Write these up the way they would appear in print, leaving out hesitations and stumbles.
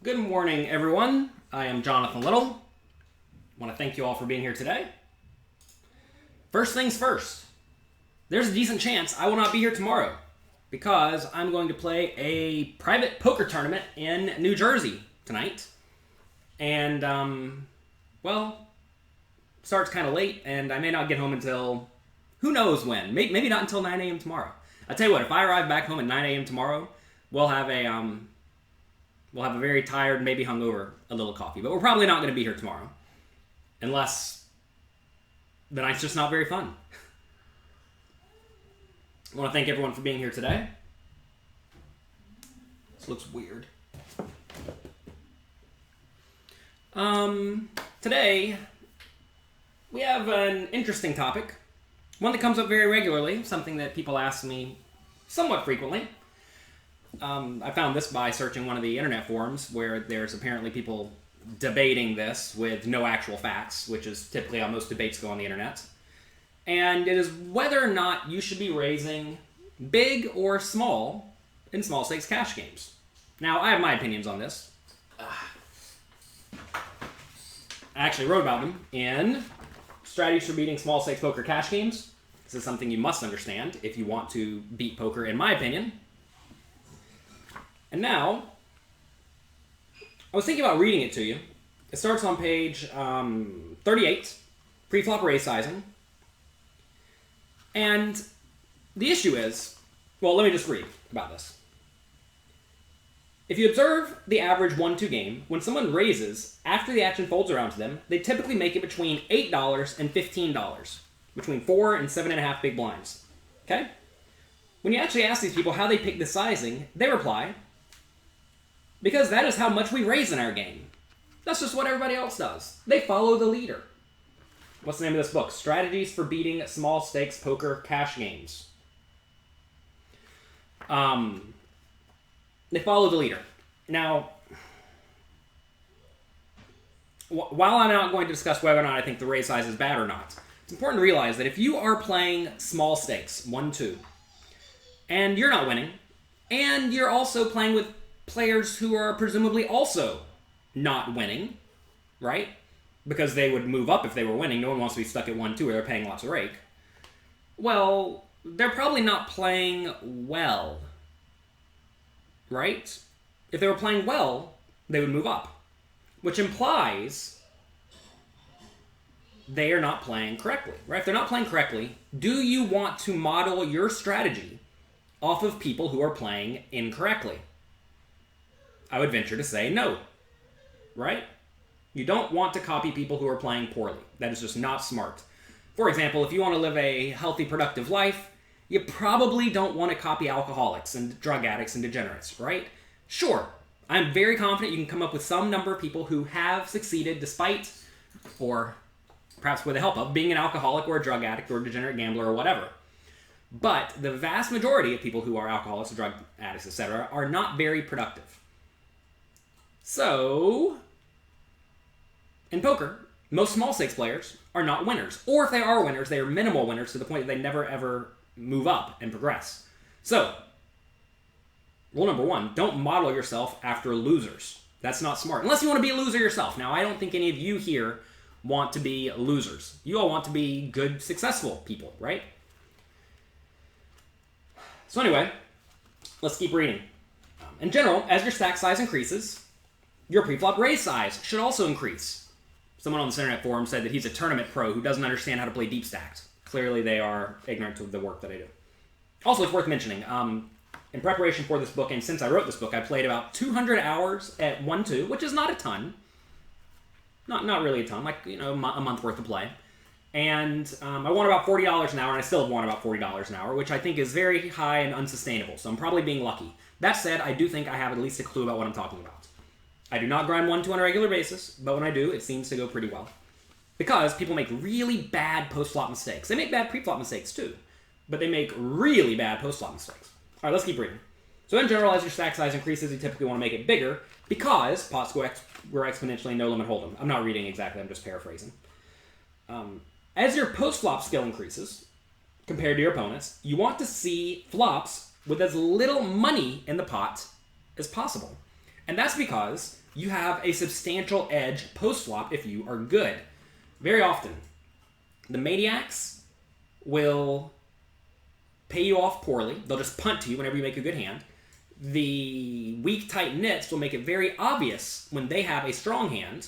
Good morning, everyone. I am Jonathan Little. I want to thank you all for being here today. First things first, there's a decent chance I will not be here tomorrow because I'm going to play a private poker tournament in New Jersey tonight. And, starts kind of late, and I may not get home until who knows when. Maybe not until 9 a.m. tomorrow. I'll tell you what, if I arrive back home at 9 a.m. tomorrow, we'll have a very tired, maybe hungover, a little coffee. But we're probably not going to be here tomorrow. Unless the night's just not very fun. I want to thank everyone for being here today. This looks weird. Today, we have an interesting topic. One that comes up very regularly, something that people ask me somewhat frequently. I found this by searching one of the internet forums where there's apparently people debating this with no actual facts, which is typically how most debates go on the internet. And it is whether or not you should be raising big or small in small stakes cash games. Now, I have my opinions on this. I actually wrote about them in Strategies for Beating Small Stakes Poker Cash Games. This is something you must understand if you want to beat poker, in my opinion. And now, I was thinking about reading it to you. It starts on page 38, Preflop raise sizing. And the issue is, well, let me just read about this. If you observe the average 1-2 game, when someone raises, after the action folds around to them, they typically make it between $8 and $15, between 4 and 7.5 big blinds. Okay? When you actually ask these people how they pick the sizing, they reply, because that is how much we raise in our game. That's just what everybody else does. They follow the leader. What's the name of this book? Strategies for Beating Small Stakes Poker Cash Games. They follow the leader. Now, while I'm not going to discuss whether or not I think the raise size is bad or not, it's important to realize that if you are playing small stakes, 1-2, and you're not winning, and you're also playing with players who are presumably also not winning, right? Because they would move up if they were winning. No one wants to be stuck at 1-2 where they're paying lots of rake. Well, they're probably not playing well, right? If they were playing well, they would move up, which implies they are not playing correctly, right? If they're not playing correctly, do you want to model your strategy off of people who are playing incorrectly? I would venture to say no, right? You don't want to copy people who are playing poorly. That is just not smart. For example, if you want to live a healthy, productive life, you probably don't want to copy alcoholics and drug addicts and degenerates, right? Sure, I'm very confident you can come up with some number of people who have succeeded despite, or perhaps with the help of, being an alcoholic or a drug addict or a degenerate gambler or whatever. But the vast majority of people who are alcoholics or drug addicts, etc., are not very productive. So, in poker, most small stakes players are not winners. Or if they are winners, they are minimal winners to the point that they never ever move up and progress. So, rule number 1, don't model yourself after losers. That's not smart. Unless you want to be a loser yourself. Now, I don't think any of you here want to be losers. You all want to be good, successful people, right? So anyway, let's keep reading. In general, as your stack size increases, your preflop raise size should also increase. Someone on this internet forum said that he's a tournament pro who doesn't understand how to play deep stacked. Clearly they are ignorant of the work that I do. Also, it's worth mentioning, in preparation for this book, and since I wrote this book, I played about 200 hours at 1-2, which is not a ton. Not really a ton, like, a month worth of play. And I won about $40 an hour, and I still have won about $40 an hour, which I think is very high and unsustainable, so I'm probably being lucky. That said, I do think I have at least a clue about what I'm talking about. I do not grind 1-2 on a regular basis, but when I do, it seems to go pretty well. Because people make really bad post-flop mistakes. They make bad pre-flop mistakes too, but they make really bad post-flop mistakes. All right, let's keep reading. So in general, as your stack size increases, you typically want to make it bigger because pots grow exponentially, no limit hold'em. I'm not reading exactly, I'm just paraphrasing. As your post-flop skill increases, compared to your opponents, you want to see flops with as little money in the pot as possible. And that's because you have a substantial edge post-flop if you are good. Very often, the maniacs will pay you off poorly. They'll just punt to you whenever you make a good hand. The weak, tight nits will make it very obvious when they have a strong hand,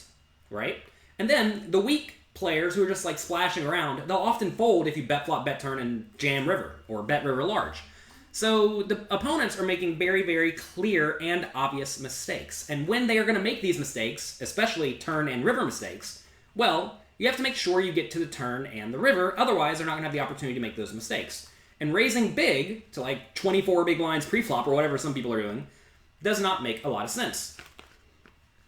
right? And then the weak players who are just like splashing around, they'll often fold if you bet flop, bet turn, and jam river, or bet river large. So the opponents are making very, very clear and obvious mistakes. And when they are going to make these mistakes, especially turn and river mistakes, well, you have to make sure you get to the turn and the river, otherwise they're not going to have the opportunity to make those mistakes. And raising big to like 24 big blinds pre-flop or whatever some people are doing does not make a lot of sense.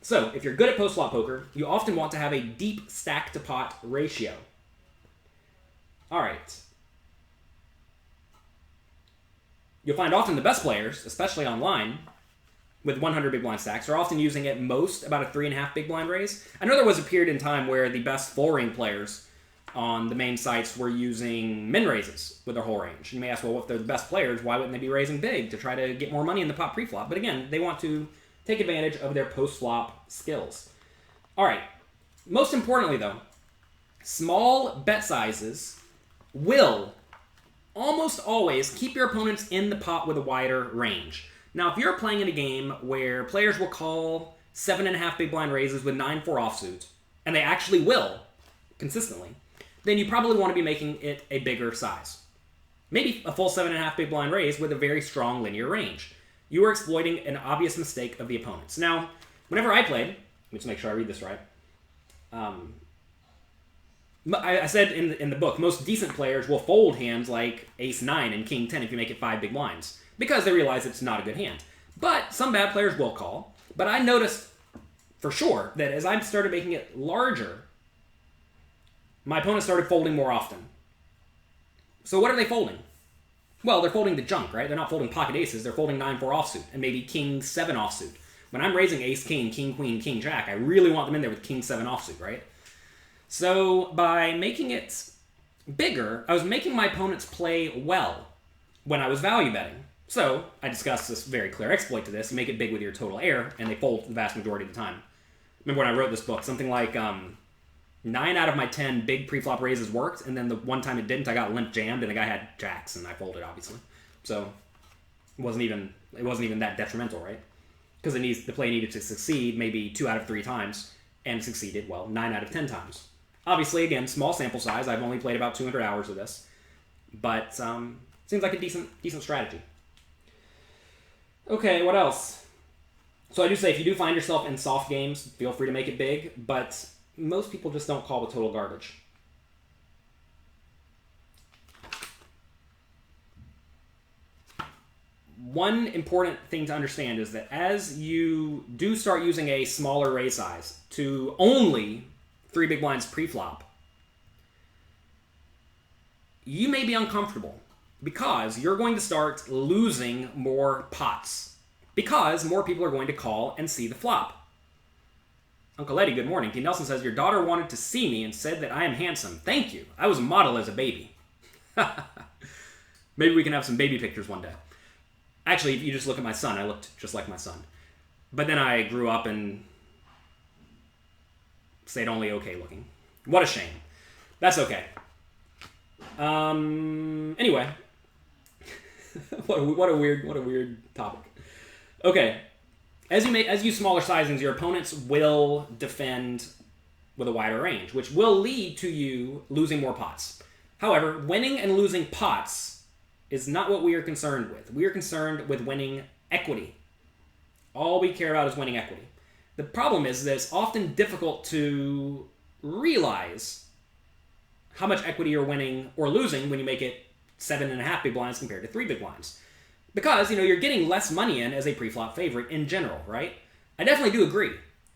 So, if you're good at post-flop poker, you often want to have a deep stack-to-pot ratio. Alright. You'll find often the best players, especially online, with 100 big blind stacks, are often using at most about a 3.5 big blind raise. I know there was a period in time where the best full ring players on the main sites were using min raises with their whole range. You may ask, well, if they're the best players, why wouldn't they be raising big to try to get more money in the pot pre-flop? But again, they want to take advantage of their post-flop skills. All right. Most importantly, though, small bet sizes will almost always keep your opponents in the pot with a wider range. Now, if you're playing in a game where players will call 7.5 big blind raises with 9-4 offsuit, and they actually will consistently, then you probably want to be making it a bigger size. Maybe a full 7.5 big blind raise with a very strong linear range. You are exploiting an obvious mistake of the opponents. Now, whenever I played, let's make sure I read this right. I said in the book, most decent players will fold hands like ace-9 and king-10 if you make it 5 big blinds, because they realize it's not a good hand. But some bad players will call. But I noticed for sure that as I started making it larger, my opponents started folding more often. So what are they folding? Well, they're folding the junk, right? They're not folding pocket aces. They're folding 9-4 offsuit and maybe king-7 offsuit. When I'm raising ace-king, king-queen, king-jack, I really want them in there with king-7 offsuit, right? So by making it bigger, I was making my opponents play well when I was value betting. So I discussed this very clear exploit to this. You make it big with your total air, and they fold the vast majority of the time. Remember when I wrote this book, something like 9 out of my 10 big pre-flop raises worked, and then the one time it didn't, I got limp jammed, and the guy had jacks, and I folded, obviously. So it wasn't even that detrimental, right? Because the play needed to succeed maybe 2 out of 3 times, and succeeded, well, 9 out of 10 times. Obviously, again, small sample size. I've only played about 200 hours of this, but seems like a decent strategy. Okay, what else? So I do say if you do find yourself in soft games, feel free to make it big, but most people just don't call with total garbage. One important thing to understand is that as you do start using a smaller raise size to only 3 big blinds pre-flop, you may be uncomfortable because you're going to start losing more pots because more people are going to call and see the flop. Uncle Eddie, good morning. T. Nelson says, your daughter wanted to see me and said that I am handsome. Thank you. I was a model as a baby. Maybe we can have some baby pictures one day. Actually, if you just look at my son, I looked just like my son. But then I grew up and stayed only okay looking. What a shame. That's okay. Anyway. what a weird topic. Okay. As you use smaller sizings, your opponents will defend with a wider range, which will lead to you losing more pots. However, winning and losing pots is not what we are concerned with. We are concerned with winning equity. All we care about is winning equity. The problem is that it's often difficult to realize how much equity you're winning or losing when you make it 7.5 big blinds compared to 3 big blinds. Because, you're getting less money in as a pre-flop favorite in general, right? I definitely do agree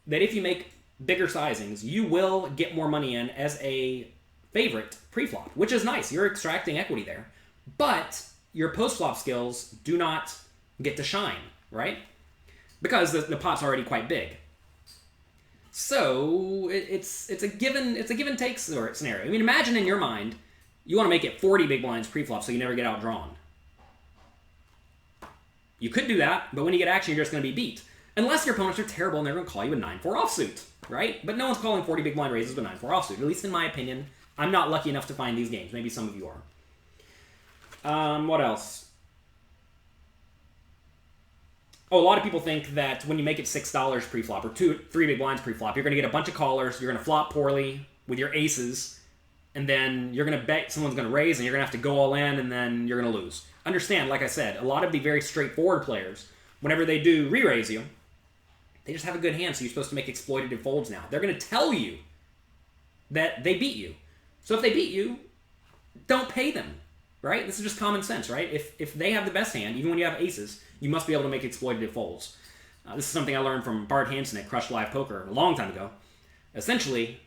that if you make bigger sizings, you will get more money in as a favorite pre-flop, which is nice. You're extracting equity there. But your post-flop skills do not get to shine, right? Because the pot's already quite big. So it's a give and take scenario. I mean, imagine in your mind, you want to make it 40 big blinds pre-flop so you never get outdrawn. You could do that, but when you get action, you're just going to be beat. Unless your opponents are terrible and they're going to call you a 9-4 offsuit, right? But no one's calling 40 big blind raises with a 9-4 offsuit. At least in my opinion, I'm not lucky enough to find these games. Maybe some of you are. What else? Oh, a lot of people think that when you make it $6 pre-flop or 3 big blinds pre-flop, you're going to get a bunch of callers, you're going to flop poorly with your aces, and then you're going to bet someone's going to raise, and you're going to have to go all in, and then you're going to lose. Understand, like I said, a lot of the very straightforward players, whenever they do re-raise you, they just have a good hand, so you're supposed to make exploitative folds now. They're going to tell you that they beat you. So if they beat you, don't pay them, right? This is just common sense, right? If they have the best hand, even when you have aces, you must be able to make exploitative folds. This is something I learned from Bart Hansen at Crush Live Poker a long time ago. Essentially,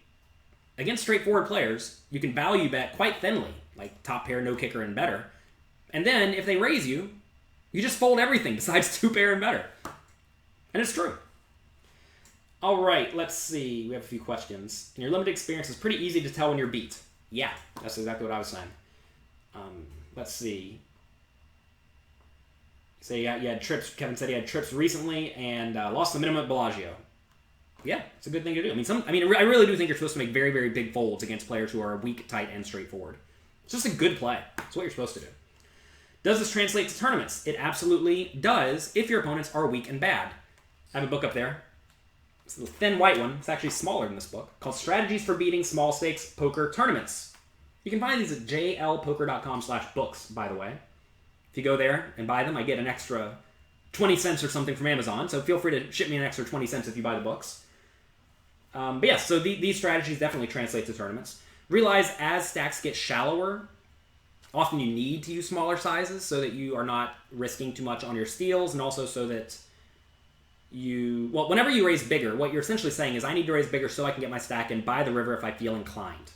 against straightforward players, you can value bet quite thinly, like top pair, no kicker, and better. And then, if they raise you, you just fold everything besides 2 pair and better. And it's true. All right, let's see. We have a few questions. In your limited experience, it's pretty easy to tell when you're beat. Yeah, that's exactly what I was saying. Let's see. So you had trips. Kevin said he had trips recently and lost the minimum at Bellagio. Yeah, it's a good thing to do. I really do think you're supposed to make very, very big folds against players who are weak, tight, and straightforward. It's just a good play. It's what you're supposed to do. Does this translate to tournaments? It absolutely does if your opponents are weak and bad. I have a book up there. It's the thin white one. It's actually smaller than this book, called Strategies for Beating Small Stakes Poker Tournaments. You can find these at jlpoker.com/books, by the way. If you go there and buy them, I get an extra 20 cents or something from Amazon, so feel free to ship me an extra 20 cents if you buy the books. But yes, so these strategies definitely translate to tournaments. Realize as stacks get shallower, often you need to use smaller sizes so that you are not risking too much on your steals, and also so that whenever you raise bigger, what you're essentially saying is I need to raise bigger so I can get my stack in by the river if I feel inclined.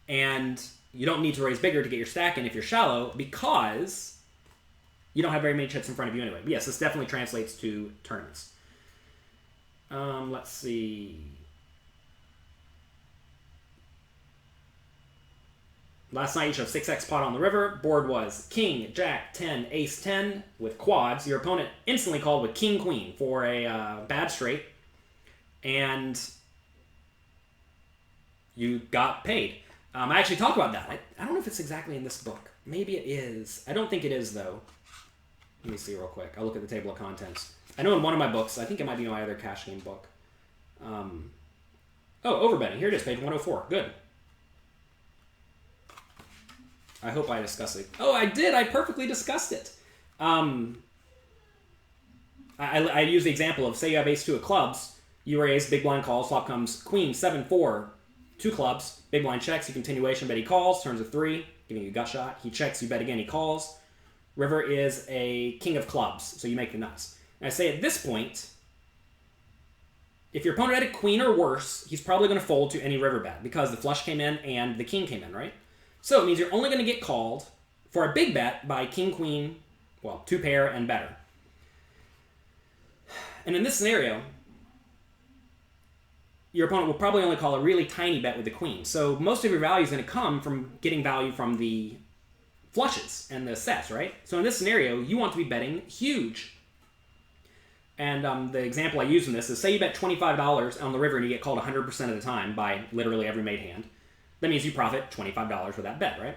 And you don't need to raise bigger to get your stack in if you're shallow because you don't have very many chips in front of you anyway. But yes, this definitely translates to tournaments. Let's see. Last night you showed 6x pot on the river. Board was king, jack, 10, ace 10 with quads. Your opponent instantly called with king, queen for a bad straight. And you got paid. I actually talk about that. I don't know if it's exactly in this book. Maybe it is. I don't think it is, though. Let me see real quick. I'll look at the table of contents. I know in one of my books, I think it might be my other cash game book. Overbetting. Here it is, page 104. Good. I hope I discussed it. Oh, I did. I perfectly discussed it. I use the example of, say you have ace 2 of clubs, you raise, big blind calls, flop comes queen, 7-4, 2 clubs, big blind checks, you continuation, bet he calls, turns of 3, giving you a gut shot. He checks, you bet again, he calls. River is a king of clubs, so you make the nuts. And I say at this point, if your opponent had a queen or worse, he's probably going to fold to any river bet because the flush came in and the king came in, right? So it means you're only going to get called for a big bet by king, queen, 2 pair and better. And in this scenario, your opponent will probably only call a really tiny bet with the queen. So most of your value is going to come from getting value from the flushes and the sets, right? So in this scenario, you want to be betting huge. And the example I use in this is, say you bet $25 on the river and you get called 100% of the time by literally every made hand. That means you profit $25 with that bet, right?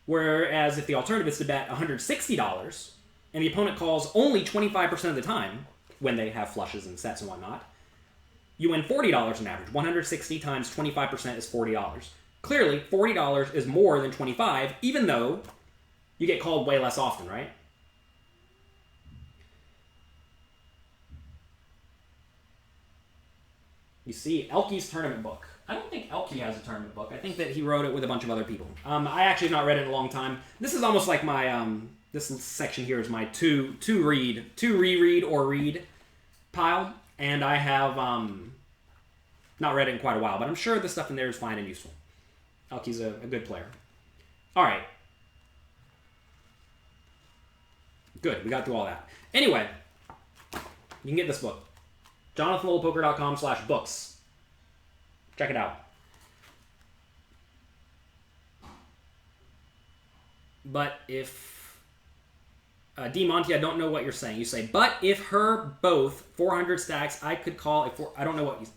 Whereas if the alternative is to bet $160 and the opponent calls only 25% of the time when they have flushes and sets and whatnot, you win $40 on average. 160 times 25% is $40. Clearly, $40 is more than 25, even though you get called way less often, right? You see, Elke's tournament book. I don't think Elke has a tournament book. I think that he wrote it with a bunch of other people. I actually have not read it in a long time. This is almost like my, this section here is my to reread or read pile. And I have not read it in quite a while, but I'm sure the stuff in there is fine and useful. Elke's a good player. All right. Good, we got through all that. Anyway, you can get this book. JonathanLittlePoker.com/books. Check it out. But if D. Monty, I don't know what you're saying. You say, but if her both 400 stacks, I could call it I don't know what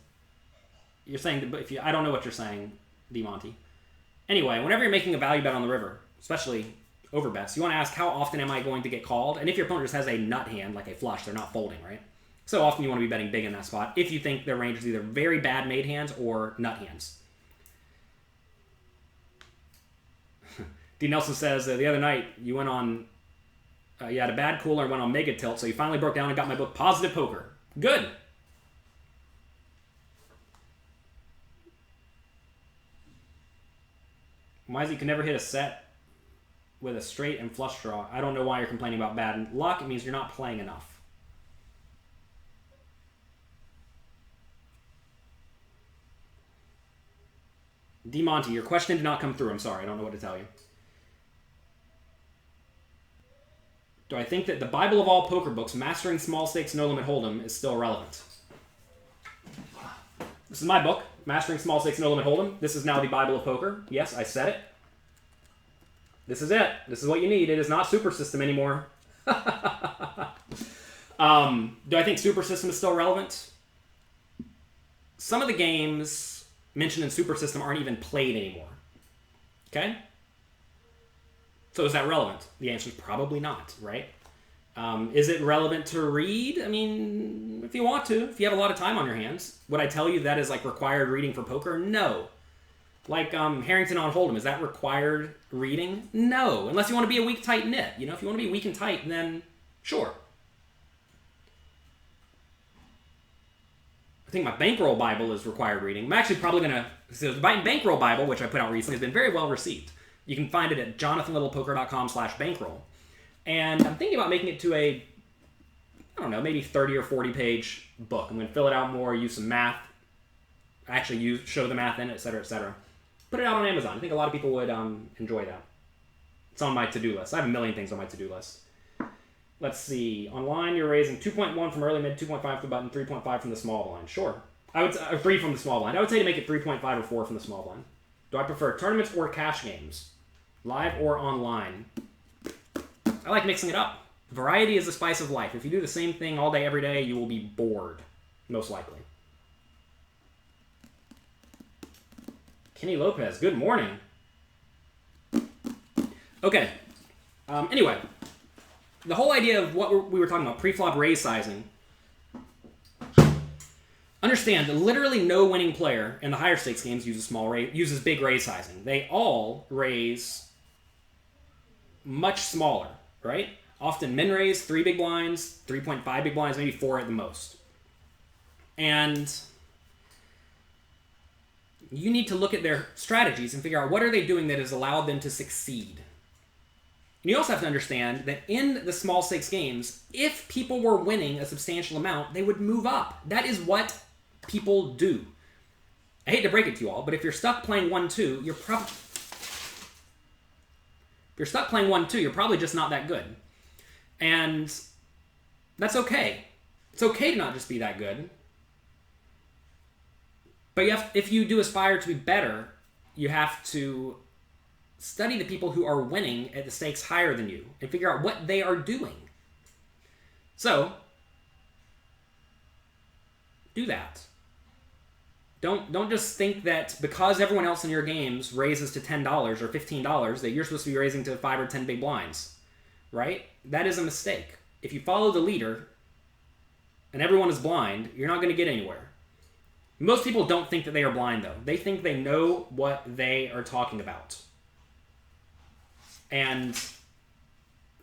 you're saying. But if you, I don't know what you're saying, D. Monty. Anyway, whenever you're making a value bet on the river, especially over bets, you want to ask, how often am I going to get called? And if your opponent just has a nut hand, like a flush, they're not folding, right? So often you want to be betting big in that spot if you think their range is either very bad made hands or nut hands. D. Nelson says, the other night you went on, you had a bad cooler and went on mega tilt, so you finally broke down and got my book, Positive Poker. Good. Wisey can never hit a set with a straight and flush draw. I don't know why you're complaining about bad luck. It means you're not playing enough. D. Monty, your question did not come through. I'm sorry. I don't know what to tell you. Do I think that the Bible of all poker books, Mastering Small Stakes No Limit Hold'em, is still relevant? This is my book, Mastering Small Stakes No Limit Hold'em. This is now the Bible of poker. Yes, I said it. This is it. This is what you need. It is not Super System anymore. Do I think Super System is still relevant? Some of the games mentioned in Super System aren't even played anymore. Okay? So is that relevant? The answer is probably not, right? Is it relevant to read? I mean, if you want to, if you have a lot of time on your hands. Would I tell you that is like required reading for poker? No. Like Harrington on Hold'em, is that required reading? No. Unless you want to be a weak, tight knit. You know, if you want to be weak and tight, then sure. I think my Bankroll Bible is required reading. I'm actually probably going to... So the Bankroll Bible, which I put out recently, has been very well received. You can find it at jonathanlittlepoker.com/bankroll. And I'm thinking about making it to a, I don't know, maybe 30 or 40 page book. I'm going to fill it out more, use some math, actually show the math in it, etc., etc. Put it out on Amazon. I think a lot of people would enjoy that. It's on my to-do list. I have a million things on my to-do list. Let's see. Online, you're raising 2.1 from early mid, 2.5 from the button, 3.5 from the small blind. Sure. I would 3 from the small blind. I would say to make it 3.5 or 4 from the small blind. Do I prefer tournaments or cash games? Live or online? I like mixing it up. Variety is the spice of life. If you do the same thing all day, every day, you will be bored. Most likely. Kenny Lopez, good morning. Okay. Anyway. The whole idea of what we were talking about, pre-flop raise sizing. Understand that literally no winning player in the higher stakes games uses big raise sizing. They all raise much smaller, right? Often min raise, 3 big blinds, 3.5 big blinds, maybe 4 at the most. And you need to look at their strategies and figure out what are they doing that has allowed them to succeed. And you also have to understand that in the small stakes games, if people were winning a substantial amount, they would move up. That is what people do. I hate to break it to you all, but if you're stuck playing 1-2, you're probably just not that good. And that's okay. It's okay to not just be that good. But if you do aspire to be better, you have to study the people who are winning at the stakes higher than you and figure out what they are doing. So, do that. Don't just think that because everyone else in your games raises to $10 or $15 that you're supposed to be raising to 5 or 10 big blinds, right? That is a mistake. If you follow the leader and everyone is blind, you're not going to get anywhere. Most people don't think that they are blind, though. They think they know what they are talking about. And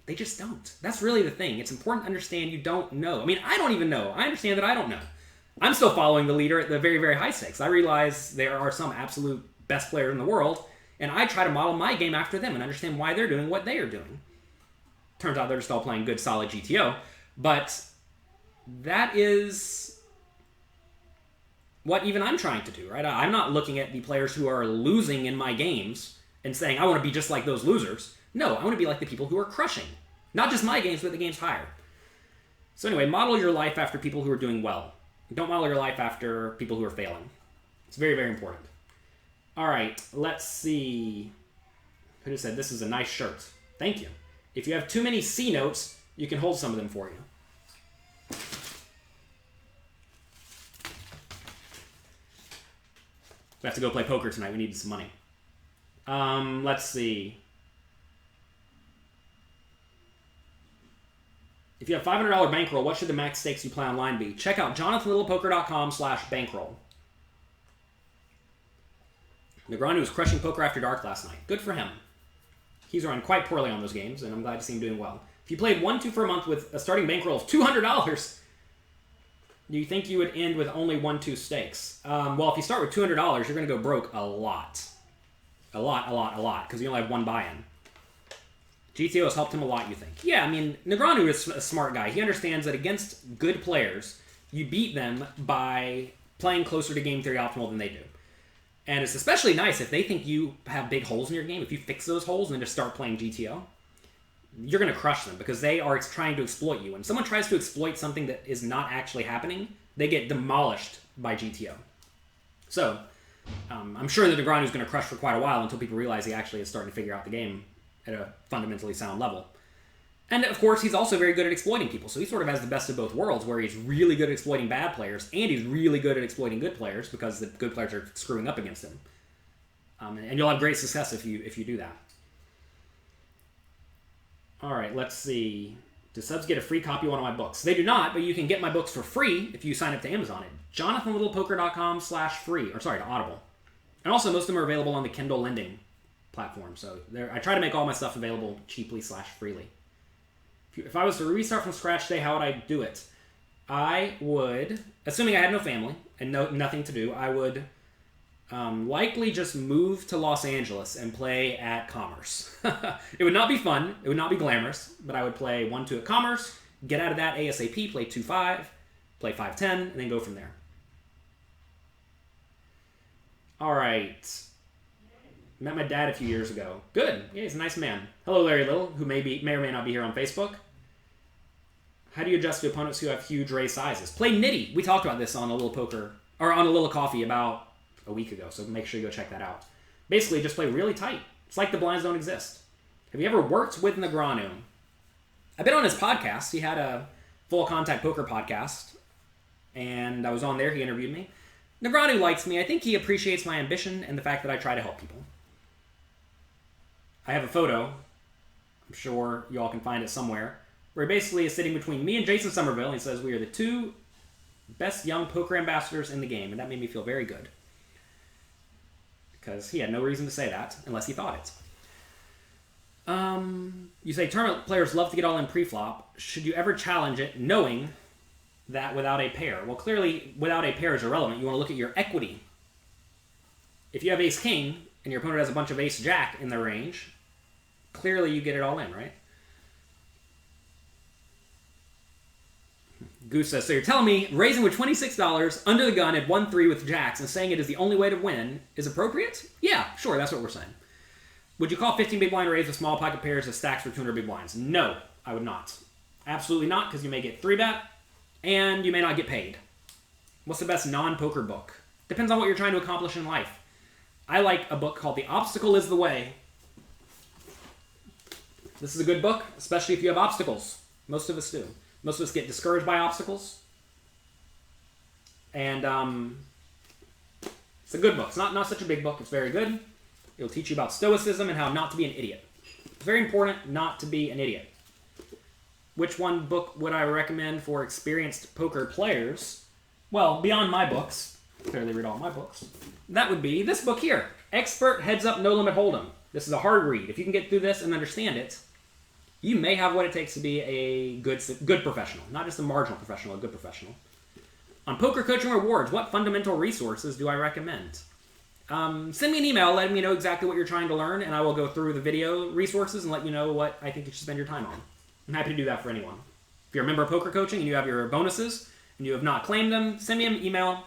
they just don't. That's really the thing. It's important to understand you don't know. I mean, I don't even know. I understand that I don't know. I'm still following the leader at the very, very high stakes. I realize there are some absolute best players in the world, and I try to model my game after them and understand why they're doing what they are doing. Turns out they're just all playing good, solid GTO. But that is what even I'm trying to do, right? I'm not looking at the players who are losing in my games and saying, I want to be just like those losers. No, I want to be like the people who are crushing. Not just my games, but the games higher. So anyway, model your life after people who are doing well. Don't model your life after people who are failing. It's very, very important. All right, let's see. Who just said, this is a nice shirt? Thank you. If you have too many C notes, You can hold some of them for you. We have to go play poker tonight. We need some money. Let's see. If you have $500 bankroll, what should the max stakes you play online be? Check out jonathanlittlepoker.com/bankroll. Negreanu was crushing Poker After Dark last night. Good for him. He's run quite poorly on those games, and I'm glad to see him doing well. If you played 1-2 for a month with a starting bankroll of $200, do you think you would end with only 1-2 stakes? Well, if you start with $200, you're going to go broke a lot. A lot, because you only have one buy-in. GTO has helped him a lot, you think? Yeah, I mean, Negreanu is a smart guy. He understands that against good players, you beat them by playing closer to game theory optimal than they do. And it's especially nice if they think you have big holes in your game. If you fix those holes and then just start playing GTO, you're going to crush them because they are trying to exploit you. When someone tries to exploit something that is not actually happening, they get demolished by GTO. So, I'm sure that Negreanu is going to crush for quite a while until people realize he actually is starting to figure out the game at a fundamentally sound level. And, of course, he's also very good at exploiting people. So he sort of has the best of both worlds, where he's really good at exploiting bad players, and he's really good at exploiting good players because the good players are screwing up against him. And you'll have great success if you do that. All right, let's see. Do subs get a free copy of one of my books? They do not, but you can get my books for free if you sign up to Amazon at jonathanlittlepoker.com/free, or sorry, to Audible. And also, most of them are available on the Kindle lending platform. So I try to make all my stuff available cheaply/freely. If I was to restart from scratch today, how would I do it? I would, assuming I had no family and nothing to do, I would likely just move to Los Angeles and play at Commerce. It would not be fun. It would not be glamorous, but I would play 1-2 at Commerce, get out of that ASAP, play 2-5, play 5-10, and then go from there. All right. Met my dad a few years ago. Good. Yeah, he's a nice man. Hello, Larry Little, who may or may not be here on Facebook. How do you adjust to opponents who have huge raise sizes? Play Nitty. We talked about this on a little poker, or on a little coffee about a week ago, so make sure you go check that out. Basically, just play really tight. It's like the blinds don't exist. Have you ever worked with Negreanu? I've been on his podcast. He had a full contact poker podcast, and I was on there. He interviewed me. Negreanu likes me. I think he appreciates my ambition and the fact that I try to help people. I have a photo. I'm sure you all can find it somewhere, where he basically is sitting between me and Jason Somerville, and he says, we are the two best young poker ambassadors in the game, and that made me feel very good. Because he had no reason to say that, unless he thought it. You say tournament players love to get all in pre-flop. Should you ever challenge it, knowing that without a pair? Well, clearly, without a pair is irrelevant. You want to look at your equity. If you have ace-king, and your opponent has a bunch of ace-jack in their range, clearly you get it all in, right? Goose says, so you're telling me raising with $26 under the gun at 1-3 with jacks and saying it is the only way to win is appropriate? Yeah, sure, that's what we're saying. Would you call 15 big blind raise with small pocket pairs as stacks for 200 big blinds? No, I would not. Absolutely not, because you may get 3-bet and you may not get paid. What's the best non-poker book? Depends on what you're trying to accomplish in life. I like a book called The Obstacle is the Way. This is a good book, especially if you have obstacles. Most of us do. Most of us get discouraged by obstacles. And it's a good book. It's not such a big book. It's very good. It'll teach you about stoicism and how not to be an idiot. It's very important not to be an idiot. Which one book would I recommend for experienced poker players? Well, beyond my books, clearly read all my books, that would be this book here, Expert Heads Up No Limit Hold'em. This is a hard read. If you can get through this and understand it, you may have what it takes to be a good professional. Not just a marginal professional, a good professional. On Poker Coaching Rewards, what fundamental resources do I recommend? Send me an email letting me know exactly what you're trying to learn, and I will go through the video resources and let you know what I think you should spend your time on. I'm happy to do that for anyone. If you're a member of Poker Coaching and you have your bonuses and you have not claimed them, send me an email,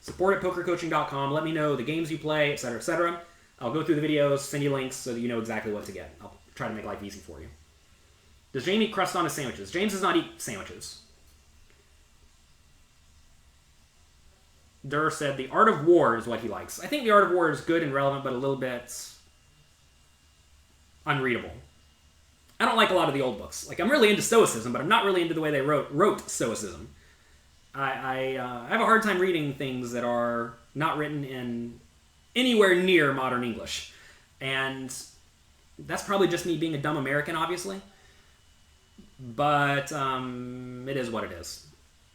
support@pokercoaching.com. Let me know the games you play, etc., etc. I'll go through the videos, send you links so that you know exactly what to get. I'll try to make life easy for you. Does James eat crust on his sandwiches? James does not eat sandwiches. Durr said the Art of War is what he likes. I think the Art of War is good and relevant, but a little bit unreadable. I don't like a lot of the old books. Like, I'm really into Stoicism, but I'm not really into the way they wrote Stoicism. I have a hard time reading things that are not written in anywhere near modern English. And that's probably just me being a dumb American, obviously. But it is what it is.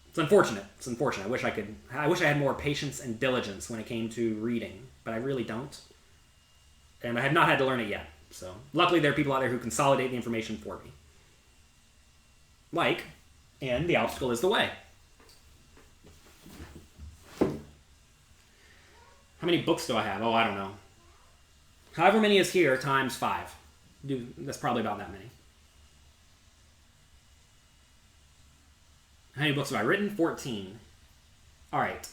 It's unfortunate. It's unfortunate. I wish I had more patience and diligence when it came to reading, but I really don't. And I have not had to learn it yet. So luckily there are people out there who consolidate the information for me. And the obstacle is the way. How many books do I have? Oh, I don't know. However many is here times 5. That's probably about that many. How many books have I written? 14. Alright.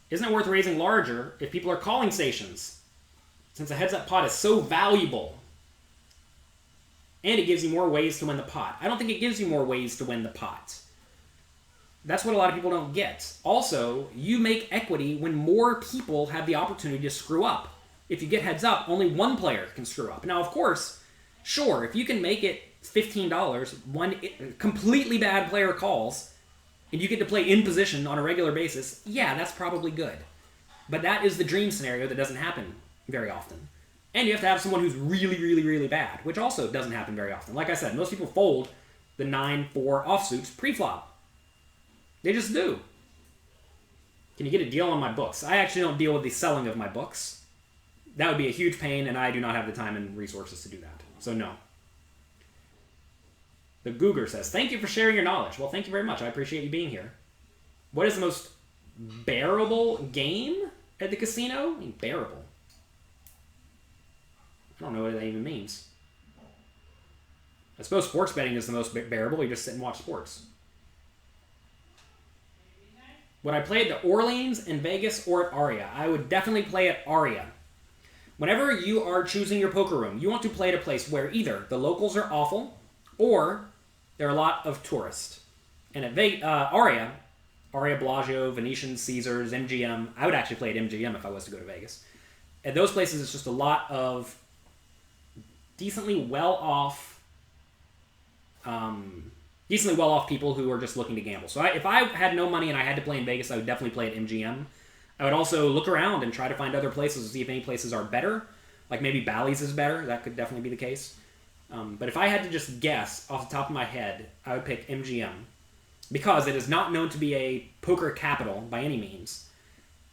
Isn't it worth raising larger if people are calling stations? Since a heads-up pot is so valuable. And it gives you more ways to win the pot. I don't think it gives you more ways to win the pot. That's what a lot of people don't get. Also, you make equity when more people have the opportunity to screw up. If you get heads up, only one player can screw up. Now, of course, sure, if you can make it $15, one completely bad player calls, and you get to play in position on a regular basis, yeah, that's probably good. But that is the dream scenario that doesn't happen very often. And you have to have someone who's really, really, really bad, which also doesn't happen very often. Like I said, most people fold the 9-4 offsuits pre-flop. They just do. Can you get a deal on my books? I actually don't deal with the selling of my books. That would be a huge pain, and I do not have the time and resources to do that. So no. The Googer says, thank you for sharing your knowledge. Well, thank you very much. I appreciate you being here. What is the most bearable game at the casino? I mean, bearable. I don't know what that even means. I suppose sports betting is the most bearable. You just sit and watch sports. Would I play at the Orleans in Vegas or at Aria? I would definitely play at Aria. Whenever you are choosing your poker room, you want to play at a place where either the locals are awful or there are a lot of tourists. And at Aria, Bellagio, Venetian, Caesars, MGM, I would actually play at MGM if I was to go to Vegas. At those places, it's just a lot of decently well-off people who are just looking to gamble. So if I had no money and I had to play in Vegas, I would definitely play at MGM. I would also look around and try to find other places to see if any places are better. Like maybe Bally's is better. That could definitely be the case. But if I had to just guess off the top of my head, I would pick MGM. Because it is not known to be a poker capital by any means.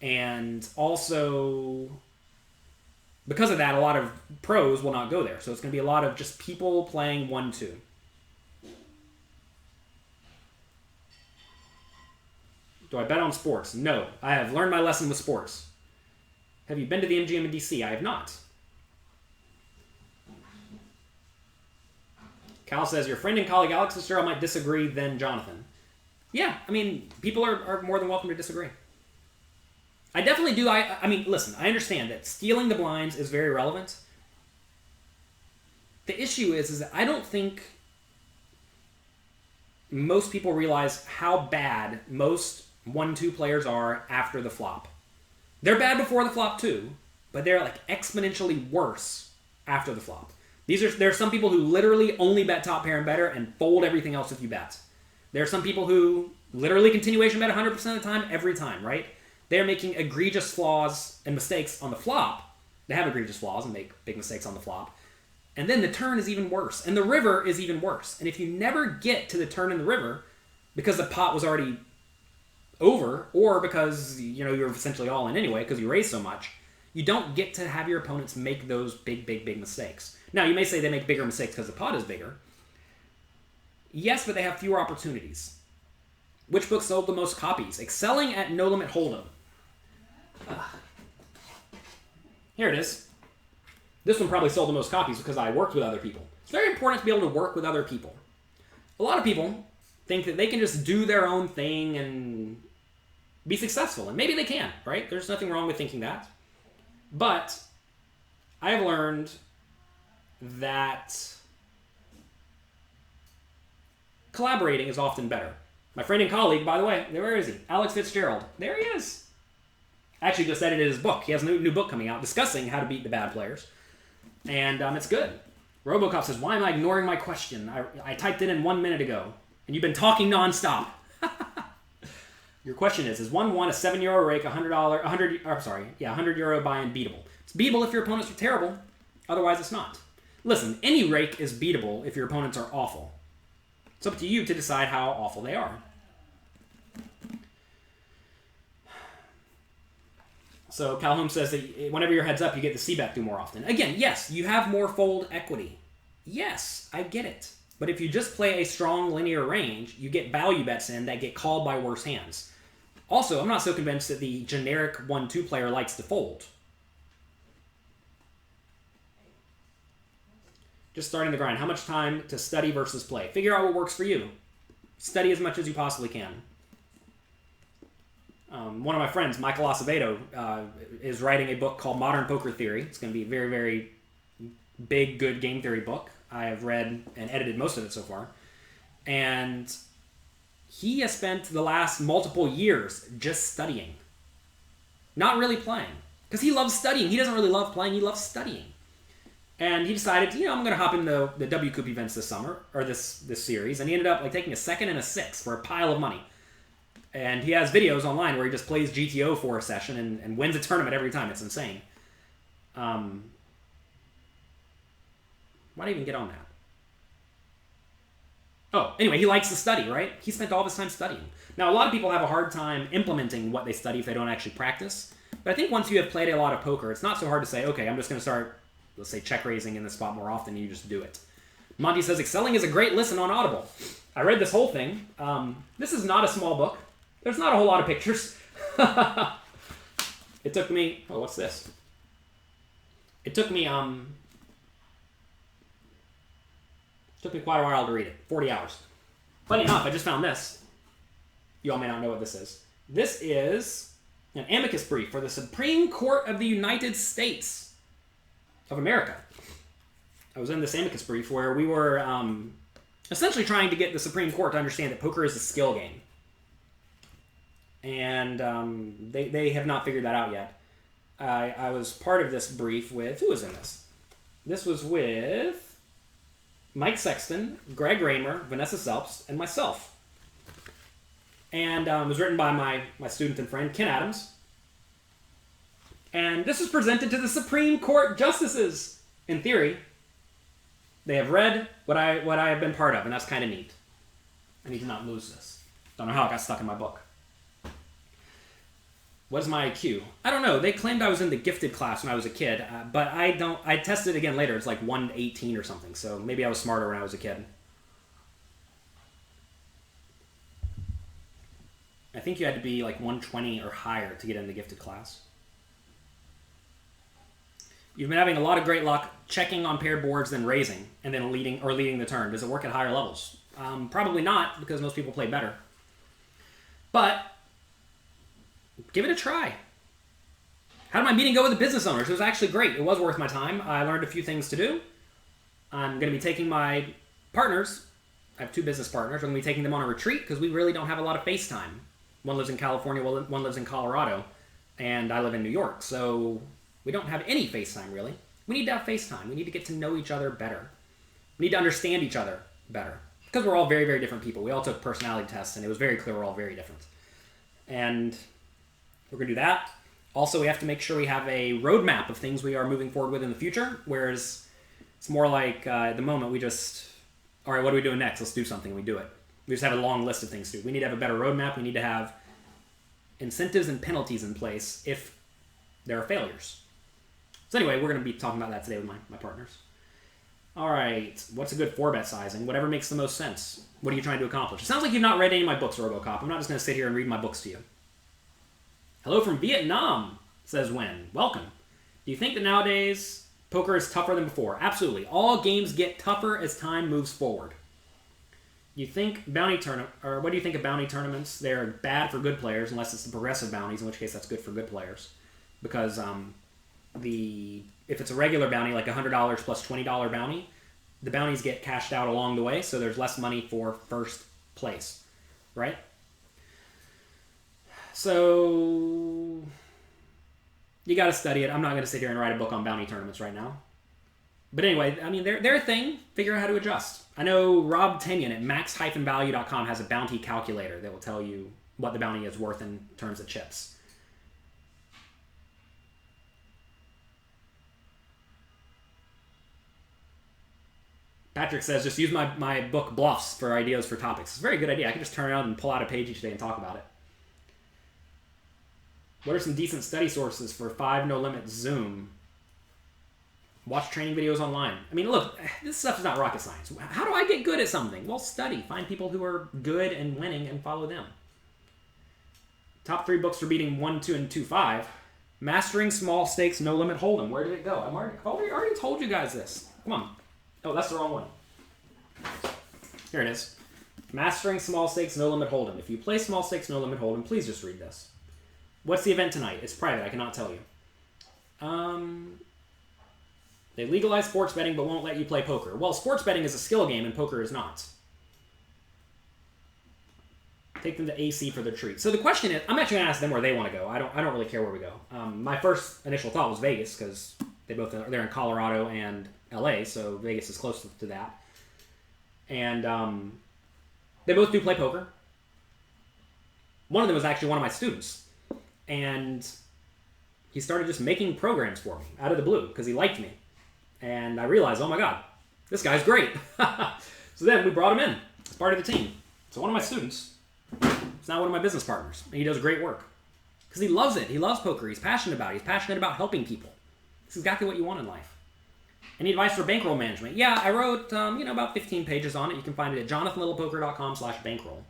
And also, because of that, a lot of pros will not go there. So it's going to be a lot of just people playing 1-2. Do I bet on sports? No. I have learned my lesson with sports. Have you been to the MGM in DC? I have not. Cal says, your friend and colleague Alex Fitzgerald might disagree than Jonathan. Yeah, I mean, people are more than welcome to disagree. I definitely do. I mean, listen, I understand that stealing the blinds is very relevant. The issue is that I don't think most people realize how bad most 1-2 players are after the flop. They're bad before the flop too, but they're like exponentially worse after the flop. There are some people who literally only bet top pair and better and fold everything else if you bet. There are some people who literally continuation bet 100% of the time, every time, right? They're making egregious flaws and mistakes on the flop. They have egregious flaws and make big mistakes on the flop. And then the turn is even worse. And the river is even worse. And if you never get to the turn in the river because the pot was already over, or because you're essentially all in anyway because you raised so much, you don't get to have your opponents make those big mistakes. Now, you may say they make bigger mistakes because the pot is bigger. Yes, but they have fewer opportunities. Which book sold the most copies? Excelling at No Limit Hold'em. Here it is. This one probably sold the most copies because I worked with other people. It's very important to be able to work with other people. A lot of people think that they can just do their own thing and be successful. And maybe they can, right? There's nothing wrong with thinking that. But I have learned that collaborating is often better. My friend and colleague, by the way, where is he? Alex Fitzgerald. There he is. Actually just edited his book. He has a new book coming out discussing how to beat the bad players. And it's good. Robocop says, why am I ignoring my question? I typed it in 1 minute ago, and you've been talking nonstop. Your question is one a €7 rake, €100 buy-in beatable? It's beatable if your opponents are terrible. Otherwise, it's not. Listen, any rake is beatable if your opponents are awful. It's up to you to decide how awful they are. So Calhoun says that whenever your head's up, you get the c-bet through more often. Again, yes, you have more fold equity. Yes, I get it. But if you just play a strong linear range, you get value bets in that get called by worse hands. Also, I'm not so convinced that the generic 1-2 player likes to fold. Just starting the grind. How much time to study versus play? Figure out what works for you. Study as much as you possibly can. One of my friends, Michael Acevedo, is writing a book called Modern Poker Theory. It's going to be a very, very big, good game theory book. I have read and edited most of it so far. And he has spent the last multiple years just studying. Not really playing. Because he loves studying. He doesn't really love playing. He loves studying. And he decided, I'm going to hop in the WCOOP events this summer, or this series. And he ended up taking a 2nd and a 6th for a pile of money. And he has videos online where he just plays GTO for a session and wins a tournament every time. It's insane. Why did I even get on that? Oh, anyway, he likes to study, right? He spent all of his time studying. Now, a lot of people have a hard time implementing what they study if they don't actually practice. But I think once you have played a lot of poker, it's not so hard to say, okay, I'm just going to start, let's say, check raising in this spot more often, and you just do it. Monty says, excelling is a great listen on Audible. I read this whole thing. This is not a small book. There's not a whole lot of pictures. It took me... Oh, what's this? It took me quite a while to read it. 40 hours. Funny enough, I just found this. You all may not know what this is. This is an amicus brief for the Supreme Court of the United States of America. I was in this amicus brief where we were essentially trying to get the Supreme Court to understand that poker is a skill game. And they have not figured that out yet. I was part of this brief with... Who was in this? This was with Mike Sexton, Greg Raymer, Vanessa Selps, and myself. And it was written by my student and friend, Ken Adams. And this was presented to the Supreme Court justices. In theory, they have read what I have been part of, and that's kind of neat. I need to not lose this. Don't know how it got stuck in my book. What is my IQ? I don't know. They claimed I was in the gifted class when I was a kid, but I tested again later. It's like 118 or something, so maybe I was smarter when I was a kid. I think you had to be like 120 or higher to get in the gifted class. You've been having a lot of great luck checking on paired boards, then raising, and then leading the turn. Does it work at higher levels? Probably not, because most people play better. But give it a try. How did my meeting go with the business owners? It was actually great. It was worth my time. I learned a few things to do. I'm going to be taking my partners. I have 2 business partners. I'm going to be taking them on a retreat because we really don't have a lot of FaceTime. One lives in California, one lives in Colorado, and I live in New York. So we don't have any FaceTime, really. We need to have FaceTime. We need to get to know each other better. We need to understand each other better. Because we're all very, very different people. We all took personality tests, and it was very clear we're all very different. And we're going to do that. Also, we have to make sure we have a roadmap of things we are moving forward with in the future, whereas it's more like at the moment we just, all right, what are we doing next? Let's do something. We do it. We just have a long list of things to do. We need to have a better roadmap. We need to have incentives and penalties in place if there are failures. So anyway, we're going to be talking about that today with my partners. All right, what's a good 4-bet sizing? Whatever makes the most sense. What are you trying to accomplish? It sounds like you've not read any of my books, Robocop. I'm not just going to sit here and read my books to you. Hello from Vietnam, says Wen. Welcome. Do you think that nowadays poker is tougher than before? Absolutely. All games get tougher as time moves forward. You think what do you think of bounty tournaments? They're bad for good players unless it's the progressive bounties, in which case that's good for good players. Because if it's a regular bounty, like $100 plus $20 bounty, the bounties get cashed out along the way, so there's less money for first place, right? So you got to study it. I'm not going to sit here and write a book on bounty tournaments right now. But anyway, I mean, they're a thing. Figure out how to adjust. I know Rob Tenyon at max-value.com has a bounty calculator that will tell you what the bounty is worth in terms of chips. Patrick says, just use my book Bluffs for ideas for topics. It's a very good idea. I can just turn around and pull out a page each day and talk about it. What are some decent study sources for 5 no limit Zoom? Watch training videos online. I mean, look, this stuff is not rocket science. How do I get good at something? Well, study. Find people who are good and winning and follow them. Top 3 books for beating 1-2 and 2-5. Mastering Small Stakes No Limit Hold'em. Where did it go? I already told you guys this. Come on. Oh, that's the wrong one. Here it is. Mastering Small Stakes No Limit Hold'em. If you play Small Stakes No Limit Hold'em, please just read this. What's the event tonight? It's private. I cannot tell you. They legalize sports betting but won't let you play poker. Well, sports betting is a skill game and poker is not. Take them to AC for the treat. So the question is, I'm actually going to ask them where they want to go. I don't really care where we go. My first initial thought was Vegas because they're in Colorado and LA, so Vegas is close to that. And they both do play poker. One of them was actually one of my students. And he started just making programs for me out of the blue because he liked me. And I realized, oh my God, this guy's great. So then we brought him in as part of the team. So one of my students, it's now one of my business partners. And he does great work. Because he loves it. He loves poker. He's passionate about it. He's passionate about helping people. It's exactly what you want in life. Any advice for bankroll management? Yeah, I wrote about 15 pages on it. You can find it at jonathanlittlepoker.com/bankroll.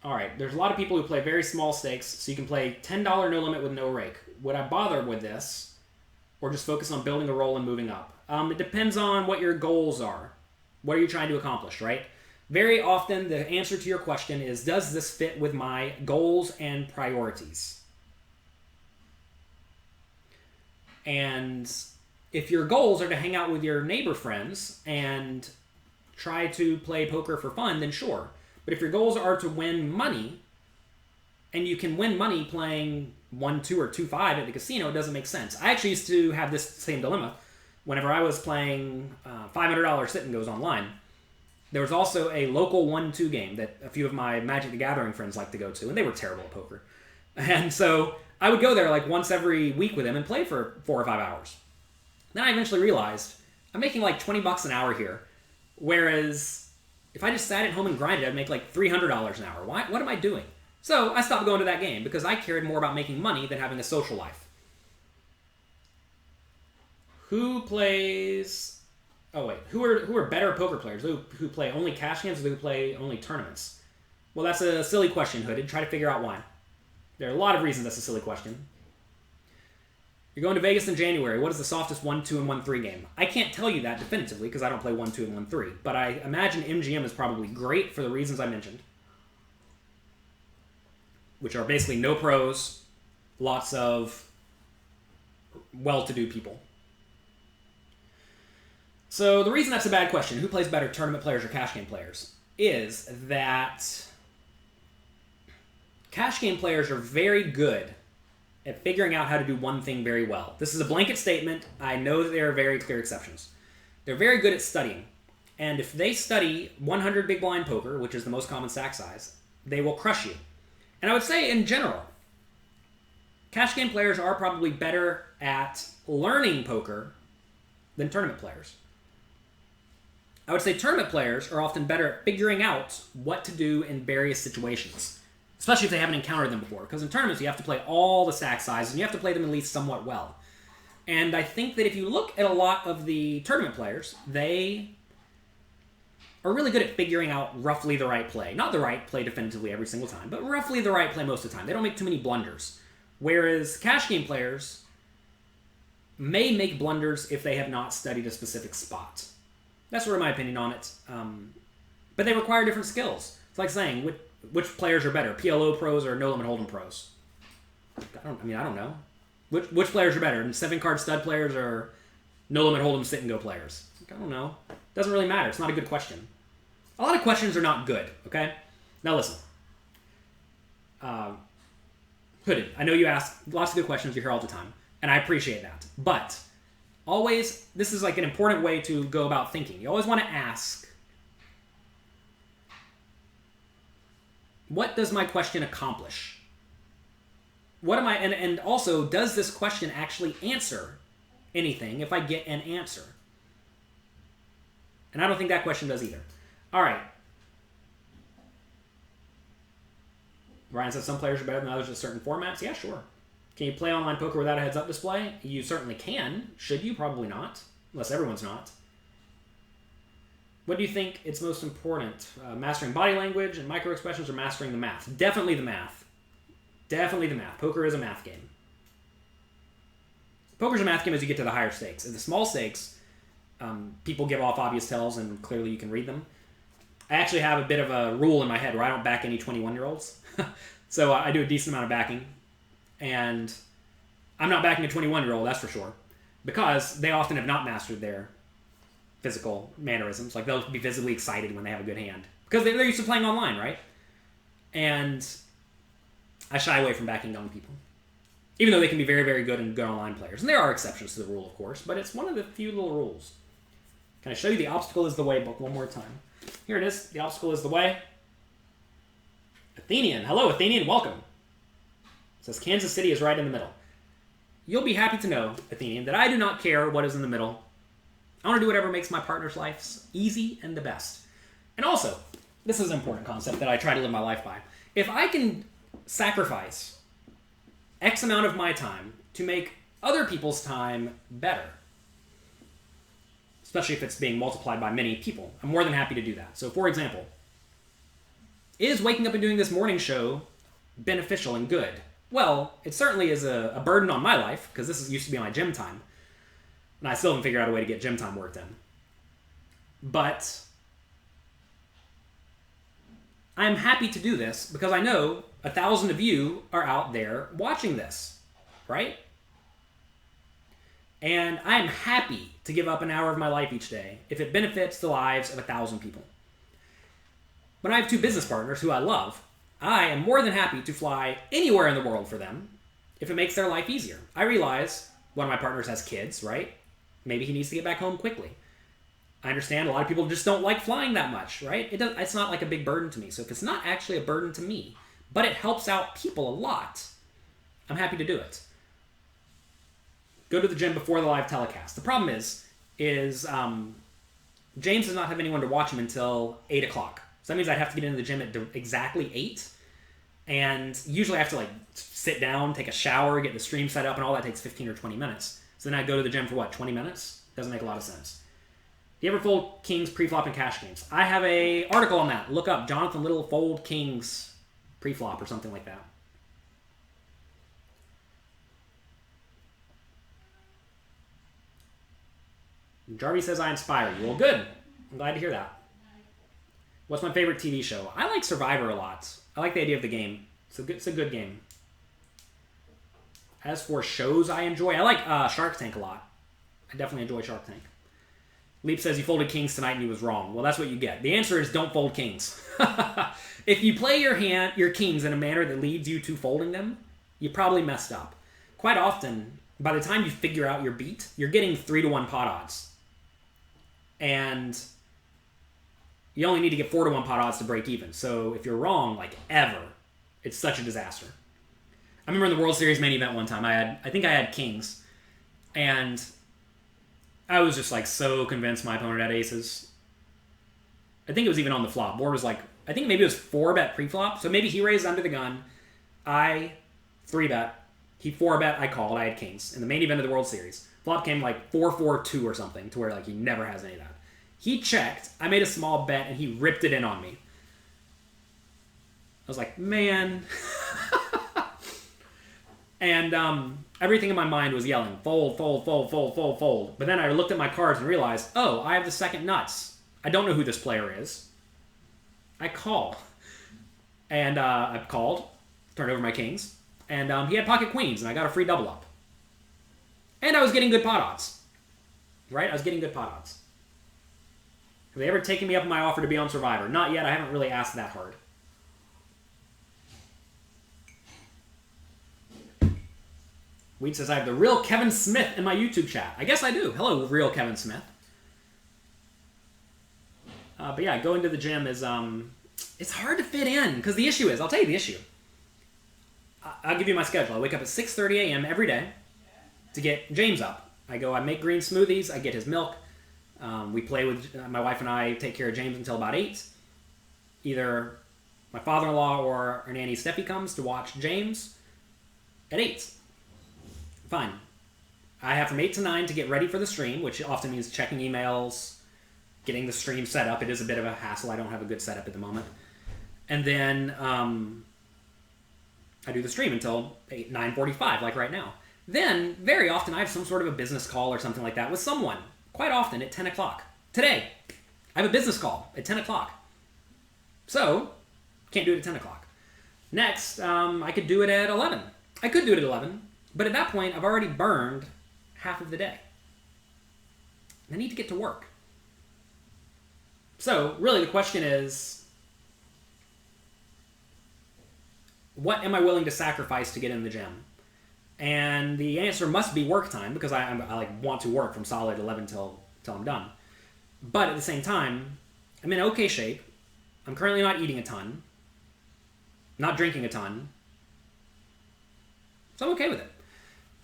All right, there's a lot of people who play very small stakes, so you can play $10 no limit with no rake. Would I bother with this, or just focus on building a roll and moving up? It depends on what your goals are. What are you trying to accomplish, right? Very often, the answer to your question is, does this fit with my goals and priorities? And if your goals are to hang out with your neighbor friends and try to play poker for fun, then sure. But if your goals are to win money, and you can win money playing 1-2 or 2-5 at the casino, it doesn't make sense. I actually used to have this same dilemma. Whenever I was playing $500 sit and goes online, there was also a local 1-2 game that a few of my Magic the Gathering friends like to go to, and they were terrible at poker. And so I would go there like once every week with them and play for 4 or 5 hours. Then I eventually realized I'm making like $20 an hour here, whereas if I just sat at home and grinded, I'd make like $300 an hour. What am I doing? So I stopped going to that game because I cared more about making money than having a social life. Who plays... Oh, wait. Who are better poker players? Who play only cash games or who play only tournaments? Well, that's a silly question, Hooded. Try to figure out why. There are a lot of reasons that's a silly question. You're going to Vegas in January. What is the softest 1-2 and 1-3 game? I can't tell you that definitively because I don't play 1-2 and 1-3. But I imagine MGM is probably great for the reasons I mentioned. Which are basically no pros, lots of well-to-do people. So the reason that's a bad question, who plays better, tournament players or cash game players, is that cash game players are very good at figuring out how to do one thing very well. This is a blanket statement. I know that there are very clear exceptions. They're very good at studying. And if they study 100 big blind poker, which is the most common stack size, they will crush you. And I would say in general, cash game players are probably better at learning poker than tournament players. I would say tournament players are often better at figuring out what to do in various situations, especially if they haven't encountered them before. Because in tournaments, you have to play all the stack sizes, and you have to play them at least somewhat well. And I think that if you look at a lot of the tournament players, they are really good at figuring out roughly the right play. Not the right play definitively every single time, but roughly the right play most of the time. They don't make too many blunders. Whereas cash game players may make blunders if they have not studied a specific spot. That's sort of my opinion on it. But they require different skills. It's like saying, which players are better, PLO pros or no limit hold'em pros? I don't know. Which players are better, 7-card stud players or no limit hold'em sit and go players? I don't know. Doesn't really matter. It's not a good question. A lot of questions are not good, okay? Now listen. Hooded, I know you ask lots of good questions. You're here all the time, and I appreciate that. But always, this is like an important way to go about thinking. You always want to ask, what does my question accomplish? What am I, and also, does this question actually answer anything if I get an answer? And I don't think that question does either. All right. Ryan says some players are better than others at certain formats. Yeah, sure. Can you play online poker without a heads-up display? You certainly can. Should you? Probably not. Unless everyone's not. What do you think it's most important? Mastering body language and micro-expressions or mastering the math? Definitely the math. Definitely the math. Poker is a math game. Poker's a math game as you get to the higher stakes. At the small stakes, people give off obvious tells and clearly you can read them. I actually have a bit of a rule in my head where I don't back any 21-year-olds. So I do a decent amount of backing. And I'm not backing a 21-year-old, that's for sure. Because they often have not mastered their physical mannerisms. Like, they'll be visibly excited when they have a good hand. Because they're used to playing online, right? And I shy away from backing young people. Even though they can be very, very good and good online players. And there are exceptions to the rule, of course. But it's one of the few little rules. Can I show you the Obstacle is the Way book one more time? Here it is. The Obstacle is the Way. Athenian. Hello, Athenian. Welcome. It says Kansas City is right in the middle. You'll be happy to know, Athenian, that I do not care what is in the middle. I want to do whatever makes my partner's life easy and the best. And also, this is an important concept that I try to live my life by. If I can sacrifice X amount of my time to make other people's time better, especially if it's being multiplied by many people, I'm more than happy to do that. So, for example, is waking up and doing this morning show beneficial and good? Well, it certainly is a burden on my life, because this used to be my gym time. And I still haven't figured out a way to get gym time worked in. But I'm happy to do this because I know 1,000 of you are out there watching this, right? And I'm happy to give up an hour of my life each day if it benefits the lives of 1,000 people. When I have two business partners who I love, I am more than happy to fly anywhere in the world for them if it makes their life easier. I realize one of my partners has kids, right? Maybe he needs to get back home quickly. I understand a lot of people just don't like flying that much, right? It's not like a big burden to me. So if it's not actually a burden to me, but it helps out people a lot, I'm happy to do it. Go to the gym before the live telecast. The problem is James does not have anyone to watch him until 8 o'clock. So that means I'd have to get into the gym at exactly 8. And usually I have to sit down, take a shower, get the stream set up, and all that takes 15 or 20 minutes. So then I go to the gym for what, 20 minutes? Doesn't make a lot of sense. Do you ever fold kings, preflop, and cash games? I have a article on that. Look up Jonathan Little fold kings preflop or something like that. Jarvie says I inspire you. Well, good. I'm glad to hear that. What's my favorite TV show? I like Survivor a lot. I like the idea of the game. It's a good game. As for shows I enjoy, I like Shark Tank a lot. I definitely enjoy Shark Tank. Leap says you folded kings tonight and he was wrong. Well, that's what you get. The answer is don't fold kings. If you play your kings in a manner that leads you to folding them, you probably messed up. Quite often, by the time you figure out your beat, you're getting 3-1 pot odds. And you only need to get 4-1 pot odds to break even. So if you're wrong, ever, it's such a disaster. I remember in the World Series main event one time, I think I had kings. And I was just so convinced my opponent had aces. I think it was even on the flop. Board was I think maybe it was 4-bet pre-flop. So maybe he raised under the gun. I 3-bet. He 4-bet. I called. I had kings in the main event of the World Series. Flop came 4-4-2 or something to where he never has any of that. He checked. I made a small bet and he ripped it in on me. I was like, man. And everything in my mind was yelling, fold, fold, fold, fold, fold, fold. But then I looked at my cards and realized, oh, I have the second nuts. I don't know who this player is. I call. And I called, turned over my kings, and he had pocket queens, and I got a free double up. And I was getting good pot odds. Right? I was getting good pot odds. Have they ever taken me up on my offer to be on Survivor? Not yet. I haven't really asked that hard. Weed says, I have the real Kevin Smith in my YouTube chat. I guess I do. Hello, real Kevin Smith. But yeah, going to the gym is, it's hard to fit in, because the issue is, I'll tell you the issue. I'll give you my schedule. I wake up at 6:30 a.m. every day to get James up. I make green smoothies, I get his milk. We play with, my wife and I take care of James until about 8. Either my father-in-law or our nanny Steffi comes to watch James at 8. Fine. I have from 8 to 9 to get ready for the stream, which often means checking emails, getting the stream set up. It is a bit of a hassle. I don't have a good setup at the moment. And then I do the stream until 9:45, like right now. Then, very often, I have some sort of a business call or something like that with someone. Quite often at 10 o'clock. Today, I have a business call at 10 o'clock. So, can't do it at 10 o'clock. Next, I could do it at 11. I could do it at 11, but at that point, I've already burned half of the day. I need to get to work. So, really, the question is, what am I willing to sacrifice to get in the gym? And the answer must be work time, because I like want to work from solid 11 till I'm done. But at the same time, I'm in okay shape. I'm currently not eating a ton, not drinking a ton, so I'm okay with it.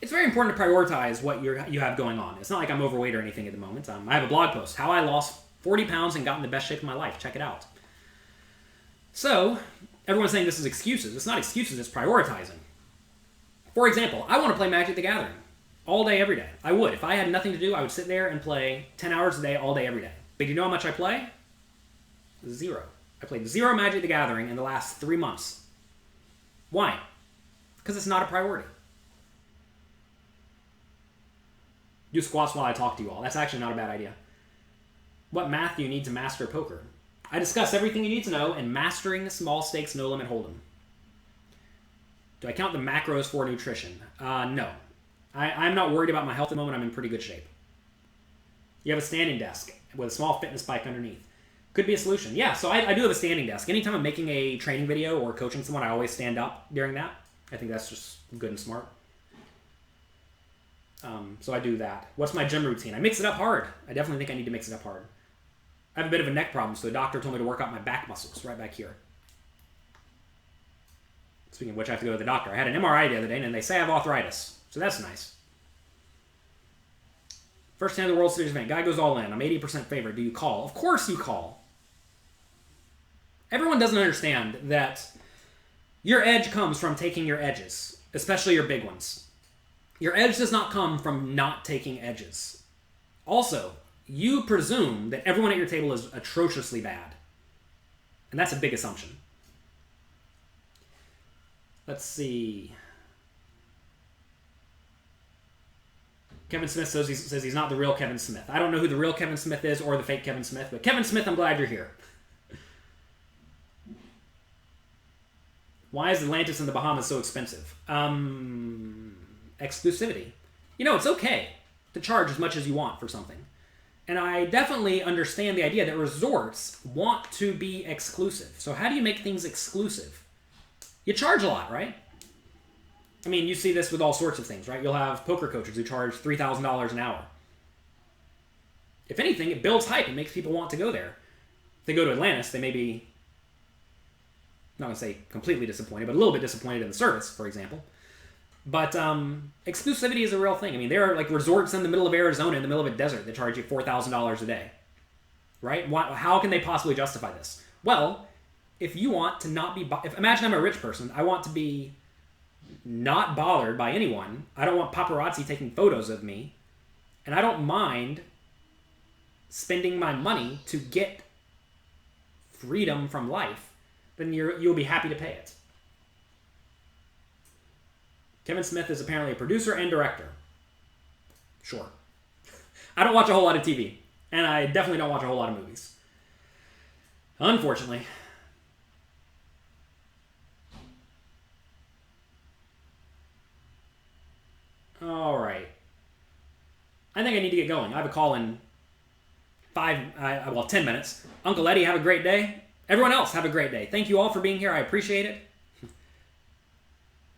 It's very important to prioritize what you have going on. It's not like I'm overweight or anything at the moment. I have a blog post, how I lost 40 pounds and got in the best shape of my life. Check it out. So, everyone's saying this is excuses. It's not excuses, it's prioritizing. For example, I want to play Magic the Gathering all day, every day. I would. If I had nothing to do, I would sit there and play 10 hours a day, all day, every day. But you know how much I play? 0. I played 0 Magic the Gathering in the last 3 months. Why? Because it's not a priority. Do squats while I talk to you all. That's actually not a bad idea. What math do you need to master poker? I discuss everything you need to know in Mastering Small Stakes No Limit Hold'em. Do I count the macros for nutrition? No. I'm not worried about my health at the moment. I'm in pretty good shape. You have a standing desk with a small fitness bike underneath. Could be a solution. Yeah, so I do have a standing desk. Anytime I'm making a training video or coaching someone, I always stand up during that. I think that's just good and smart. So I do that. What's my gym routine? I mix it up hard. I definitely think I need to mix it up hard. I have a bit of a neck problem, so the doctor told me to work out my back muscles right back here. Speaking of which, I have to go to the doctor. I had an MRI the other day, and they say I have arthritis. So that's nice. First hand of the World Series event. Guy goes all in. I'm 80% favorite. Do you call? Of course you call. Everyone doesn't understand that your edge comes from taking your edges, especially your big ones. Your edge does not come from not taking edges. Also, you presume that everyone at your table is atrociously bad. And that's a big assumption. Let's see. Kevin Smith says he's not the real Kevin Smith. I don't know who the real Kevin Smith is or the fake Kevin Smith, but Kevin Smith, I'm glad you're here. Why is Atlantis in the Bahamas so expensive? Exclusivity. You know, it's okay to charge as much as you want for something. And I definitely understand the idea that resorts want to be exclusive. So how do you make things exclusive? You charge a lot, right? I mean, you see this with all sorts of things, right? You'll have poker coaches who charge $3,000 an hour. If anything, it builds hype. It makes people want to go there. If they go to Atlantis, they may be, not going to say completely disappointed, but a little bit disappointed in the service, for example. But exclusivity is a real thing. I mean, there are like resorts in the middle of Arizona, in the middle of a desert, that charge you $4,000 a day. Right? How can they possibly justify this? Well, if you want to not be... imagine I'm a rich person. I want to be not bothered by anyone. I don't want paparazzi taking photos of me. And I don't mind spending my money to get freedom from life. Then you'll be happy to pay it. Kevin Smith is apparently a producer and director. Sure. I don't watch a whole lot of TV. And I definitely don't watch a whole lot of movies. Unfortunately. All right. I think I need to get going. I have a call in 10 minutes. Uncle Eddie, have a great day. Everyone else, have a great day. Thank you all for being here. I appreciate it.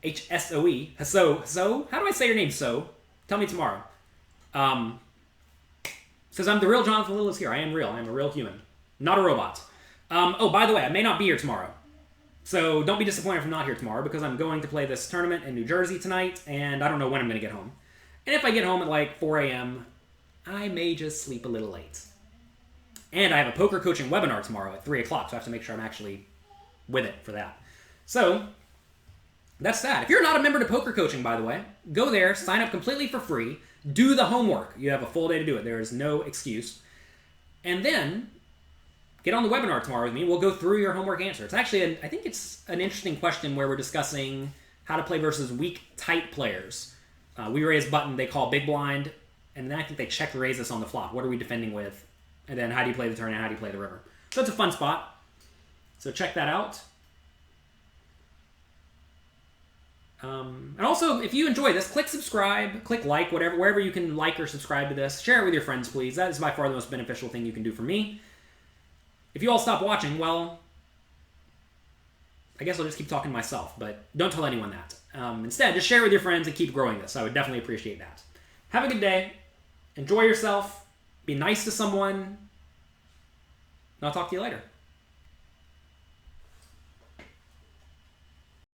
H-S-O-E. So, how do I say your name, So? Tell me tomorrow. Says, I'm the real Jonathan Little is here. I am real. I am a real human. Not a robot. Oh, by the way, I may not be here tomorrow. So don't be disappointed if I'm not here tomorrow, because I'm going to play this tournament in New Jersey tonight, and I don't know when I'm going to get home. And if I get home at like 4 a.m., I may just sleep a little late. And I have a poker coaching webinar tomorrow at 3 o'clock, so I have to make sure I'm actually with it for that. So that's that. If you're not a member to Poker Coaching, by the way, go there, sign up completely for free, do the homework. You have a full day to do it. There is no excuse. And then get on the webinar tomorrow with me. We'll go through your homework answer. It's actually, I think it's an interesting question where we're discussing how to play versus weak, tight players. We raise button, they call big blind, and then I think they check raise us on the flop. What are we defending with? And then how do you play the turn and how do you play the river? So it's a fun spot. So check that out. And also, if you enjoy this, click subscribe, click like, wherever you can like or subscribe to this. Share it with your friends, please. That is by far the most beneficial thing you can do for me. If you all stop watching, well, I guess I'll just keep talking to myself, but don't tell anyone that. Instead, just share it with your friends and keep growing this. I would definitely appreciate that. Have a good day. Enjoy yourself. Be nice to someone. And I'll talk to you later.